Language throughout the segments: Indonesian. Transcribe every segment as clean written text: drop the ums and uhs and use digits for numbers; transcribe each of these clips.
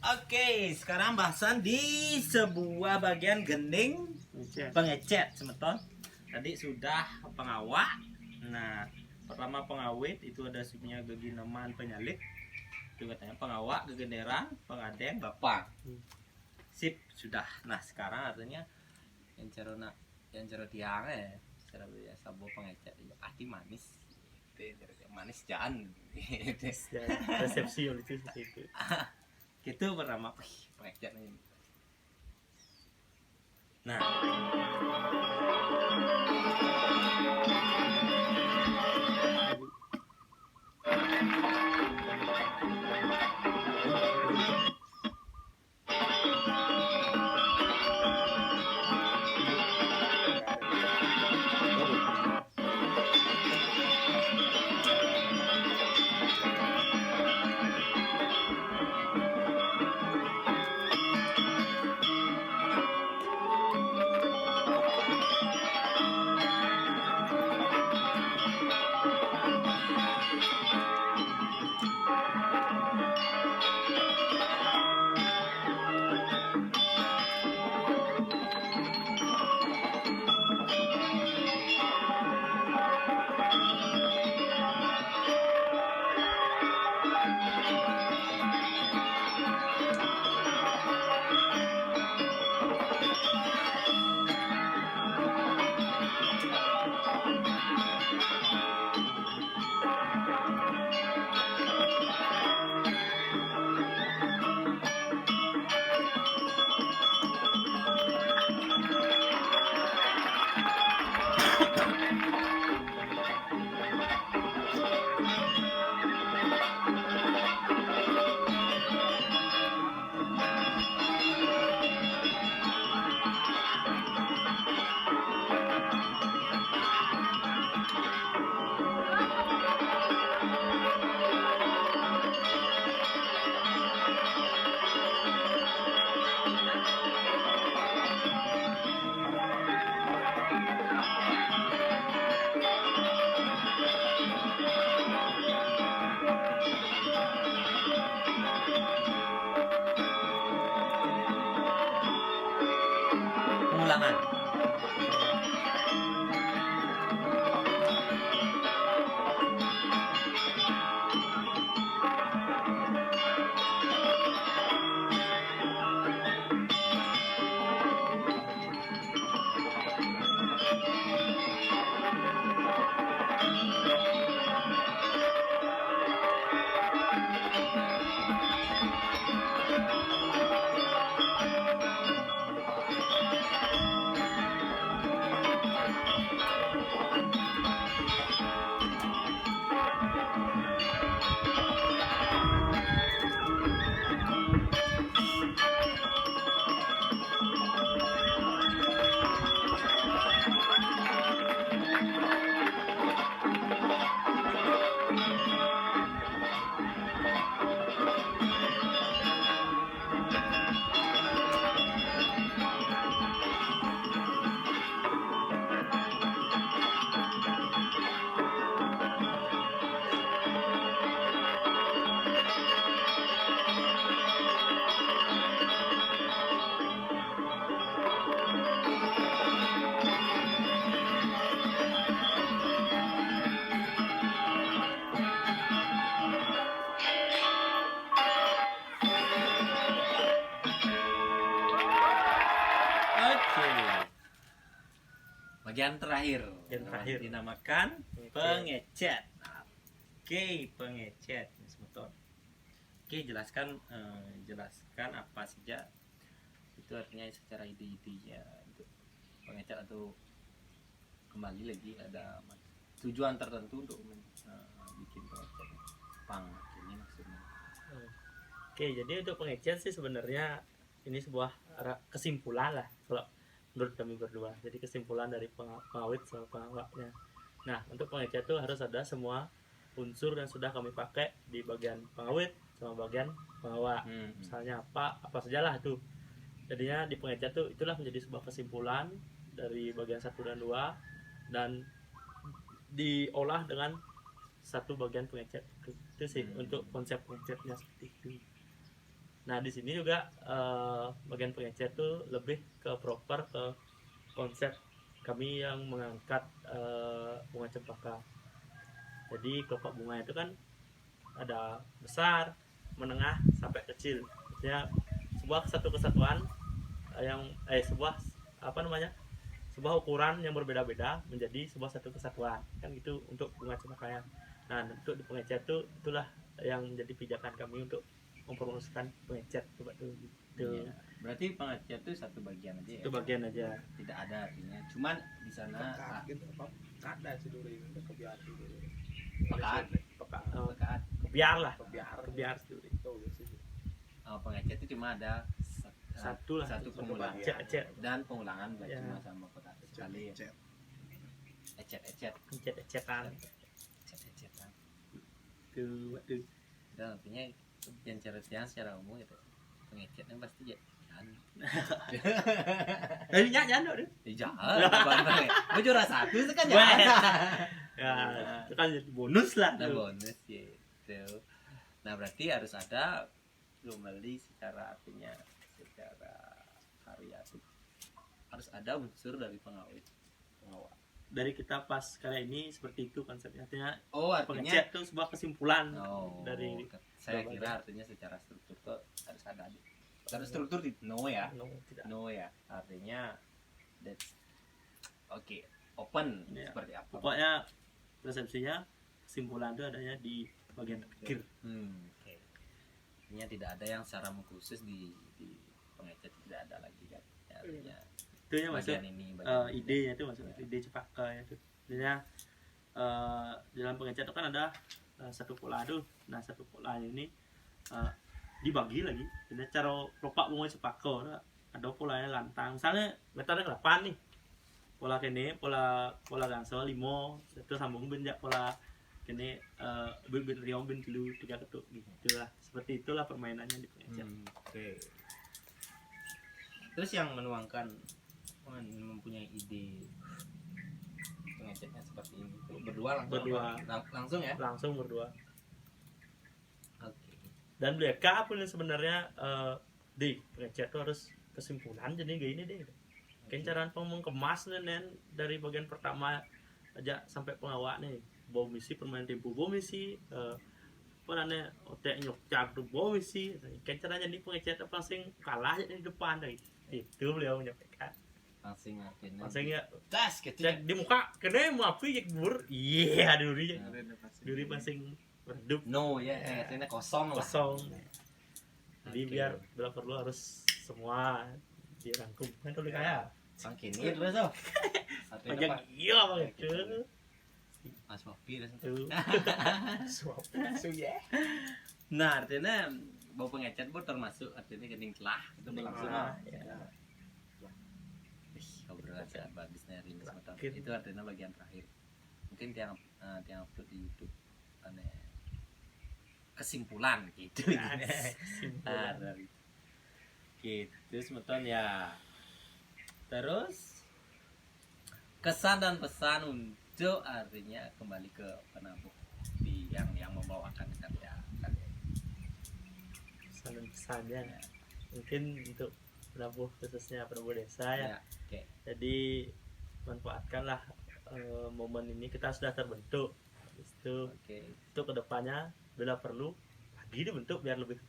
Oke, sekarang bahasan di sebuah bagian gending pengecet semeton. Tadi sudah pengawak. Nah, pertama pengawit itu ada subnya geginoman penyalip. Itu katanya pengawak, gegenderan, pengadeng, bapak. Sip, sudah. Nah, sekarang artinya yang cero tiang secara biasa bawa pengecet ya pasti manis. Manis jangan. Resepsi itu itu. Gitu pertama pengecet ini. Nah, pengulangan. Oke. Bagian terakhir. Dinamakan pengecet. Oke, pengecet. Betul. Oke, jelaskan apa saja itu artinya secara ide-idenya untuk pengecet atau kembali lagi ada tujuan tertentu untuk bikin pengecet. Ini maksudnya. Oke, jadi untuk pengecet sih sebenarnya ini sebuah kesimpulan lah kalau menurut kami berdua. Jadi kesimpulan dari pengawit sama pengawaknya. Nah, untuk pengecet itu harus ada semua unsur yang sudah kami pakai di bagian pengawit sama bagian pengawak. Misalnya apa sajalah itu. Jadinya di pengecet itu itulah menjadi sebuah kesimpulan dari bagian 1 dan 2 dan diolah dengan satu bagian pengecet. Itu sih untuk konsep pengecetnya seperti itu. Nah di sini juga bagian pengecer tuh lebih ke proper ke konsep kami yang mengangkat bunga cempaka. Jadi kelompok bunga itu kan ada besar, menengah sampai kecil. Maksudnya sebuah satu kesatuan yang sebuah apa namanya, sebuah ukuran yang berbeda-beda menjadi sebuah satu kesatuan kan gitu untuk bunga cempaka. Nah untuk di pengecer tuh itulah yang menjadi pijakan kami untuk mempromosikan pengecer coba tuh gitu. Iya. Berarti pengecer itu satu bagian aja ya. Itu bagian aja. Tidak ada artinya. Cuman di sana ada sih dulu ini kebiar dulu. pekat, pekat. Kebiar lah. Kebiar Sturi. itu sih. Pengecer itu cuma ada Satu lah. satu pengulangan Ecet. dan pengulangan nggak Ya. cuma sama pekat sekali ya. Ecet-ecet. Ecet-ecetan. Ecet-ecetan. Tuh. Itu artinya yang secara umum itu pengecetnya pasti jangan. Jangan dong. Jangan. Mau juara satu itu kan Wah. jangan. Ya, itu kan jadi bonus lah. Nah, tuh. bonus gitu. Nah, berarti harus ada kembali secara artinya secara karya tuh harus ada unsur dari pengawet. Dari kita pas karya ini seperti itu konsepnya. Artinya Oh, artinya pengecer itu sebuah kesimpulan dari saya kira artinya secara struktur tuh harus ada. Secara struktur no ya. tidak. No ya. Artinya that's oke, open Ya. seperti apa. Pokoknya persepsinya kesimpulan itu adanya di bagian akhir. Oke. Artinya tidak ada yang secara khusus di pengecer, tidak ada lagi kan. Ya, artinya Itu yang masuk bagian ini bagian idenya itu masuk ide cempaka itu. Artinya di dalam pengecer itu kan ada satu pola tuh. Nah, satu pola ini dibagi lagi. Jadi cara kelopak bunga cempaka ada polanya lantang. Misalnya metode 8 nih. Pola kene, pola gangsal 5, itu sambung benjak pola kene bin riong bin telu 3 ketuk gitu lah. Seperti itulah permainannya di pengecer. Oke. Terus yang menuangkan mempunyai ide pengecernya seperti ini itu berdua langsung ya? Langsung berdua. Oke. Dan mereka pun sebenarnya di pengecer itu harus kesimpulan jadi gini deh. Kencaran mengemas nih dari bagian pertama aja sampai pengawak nih. Bau misi permainan tempo bau misi apa namanya otek nyokcak tuh bau misi. Kencarannya di pengecer itu langsung kalah di depan deh. Itu beliau menyampaikan. Langsung ya Tas gitu. cek di muka kena mau api ya bur. Iya duri masing redup No ya, artinya kosong lah. kosong. Jadi Oke. biar bila perlu harus semua dirangkum kan kalau kayak Saking ini terus tuh. Artinya banyak apa? iya banget tuh. Mas Popi terus. Tuh. Suap langsung ya. Nah, artinya bau pengecer pun termasuk artinya gening telah itu berlangsung. Ah, ya. Obrolan saya habis hari ini sebentar. Terakhir. Itu artinya bagian terakhir. Mungkin tiang upload di YouTube aneh kesimpulan gitu. Kesimpulan. dari gitu semeton ya. Terus kesan dan pesan untuk artinya kembali ke penabuh di yang membawakan karya. Pesan-pesannya mungkin untuk penabuh khususnya penabuh desa ya. Oke. Jadi manfaatkanlah momen ini kita sudah terbentuk. Habis itu Oke. itu kedepannya bila perlu lagi dibentuk biar lebih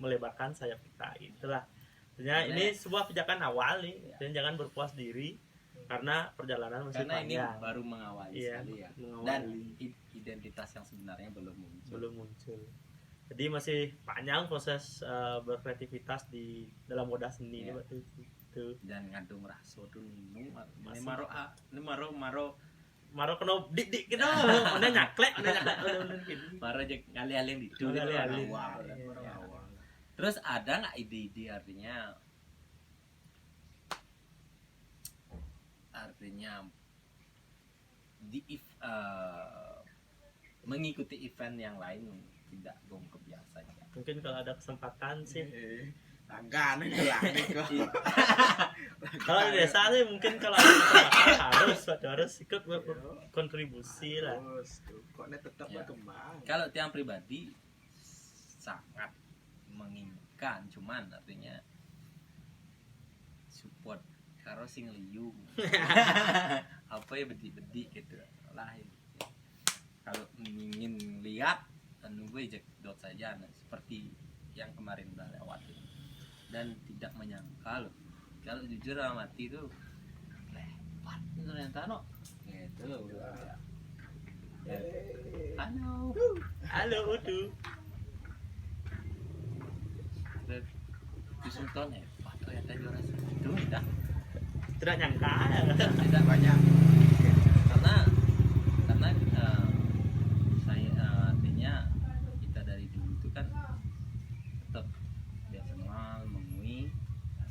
melebarkan sayap kita itulah. Sebenarnya ini sebuah pijakan awal nih dan jangan berpuas diri karena perjalanan masih Karena ini panjang. baru mengawali Iya, sekali ya. mengawali. Dan identitas yang sebenarnya belum muncul. Belum muncul. Jadi masih panjang proses berkreativitas di dalam wadah seni Iya. waktu itu. Dan ngandung raso tuh nung Masih. maro kena dik gitu. Mana nyaklek udah gitu. maro aja kali-kali yang itu Kali-kali. Ya. Terus ada nggak ide-ide artinya mengikuti event yang lain tidak gong kebiasaan. Mungkin kalau ada kesempatan sih. Langgan itu lah nih kok. Kalau di desa sih mungkin kalau ada kesempatan harus ikut berkontribusi lah. Terus tuh kok tetap Ya. berkembang. Kalau tiang pribadi sangat ikan, cuman artinya support karo sing liung. Apa ya bedi-bedi gitu lah ya. Kalau ingin lihat nunggu jedot saja, nah, seperti yang kemarin udah lewat ini. Dan tidak menyangka loh, kalau jujur amati itu lebat ternyata no gitu loh ya. Halo Udu. di Sultan hebat ternyata juara itu tidak Tidak nyangka. tidak banyak karena saya artinya kita dari dulu itu kan tetap dia kenal mengui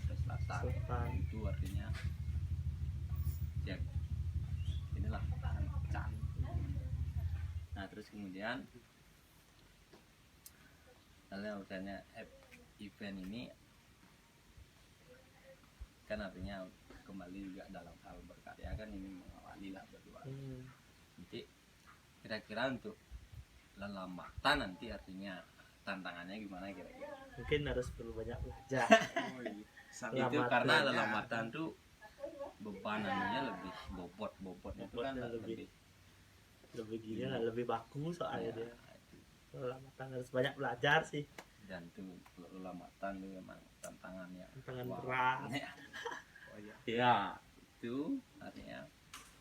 terus Selatan. selatan itu artinya ya inilah can. Nah terus kemudian kalau misalnya event ini kan artinya kembali juga dalam hal berkarya kan ini mengawali lah berdua. Nanti kira-kira untuk lelambatan nanti artinya tantangannya gimana kira-kira? Mungkin harus perlu banyak belajar. Itu Lelambatan. karena lelambatan tuh bebanannya lebih bobot itu kan Bobotnya lebih gini lah, lebih baku soalnya dia. Lelambatan harus banyak belajar sih. dan tuh lelambatan tuh memang tantangannya Tantangan wah. berat. Oh iya. Ya itu artinya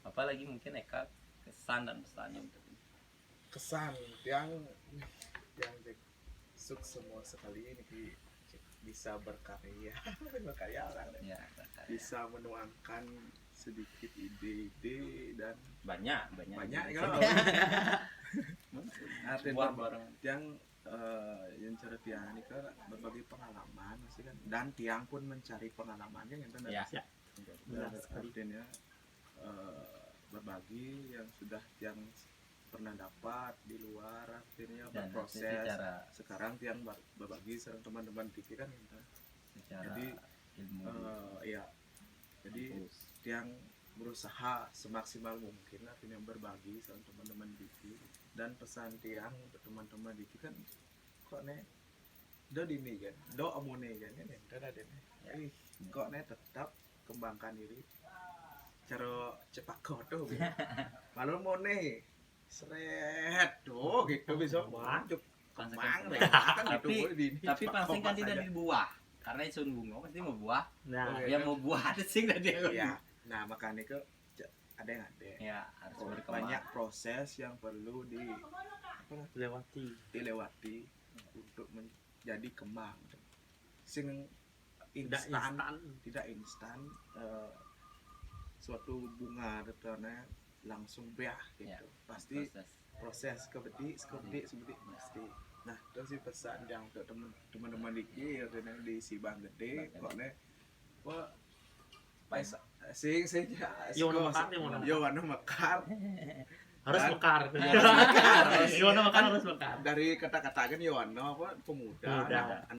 apalagi mungkin Eka kesan dan pesannya untuk ini. Kesan yang suk semua sekali ini bisa berkarya berkarya orang Ya, bisa menuangkan sedikit ide-ide dan banyak banyak gitu. kan Sebuah barang yang cara tiang ini kan berbagi pengalaman masih kan dan tiang pun mencari pengalamannya yang kan ya. Benar sekali. artinya berbagi yang sudah tiang pernah dapat di luar akhirnya Dan berproses secara sekarang tiang berbagi sama teman-teman Diki kan gitu. secara Jadi, ilmu ya jadi kampus. tiang berusaha semaksimal mungkin artinya berbagi sama teman-teman Diki dan pesan tiang untuk teman-teman Diki kan kok nih do dini kan do amune kan ini ada dene kok nih tetap kembangkan diri cara cepak kodo malu mone seret tuh gitu bisa maju kembang kan gitu Tapi pasti kan tidak dibuah karena sun bunga pasti mau buah. Nah, Oke. Yang mau buah ada sih nggak dia. ya nah makanya ke ada yang ada Ya harus berkembang. banyak proses yang perlu lewati. dilewati untuk menjadi kembang sing Tidak instan instan. tidak instan suatu bunga retone langsung beah gitu Ya, pasti proses. proses kebedik pasti nah terus sih pesan yang untuk teman-teman Diki ya di Sibang Gede kok nih wah sing Yono mekar harus Dan- mekar. mekar. Yono mekar harus mekar. dari kata-kata kan Yono apa pemuda Pemuda. anak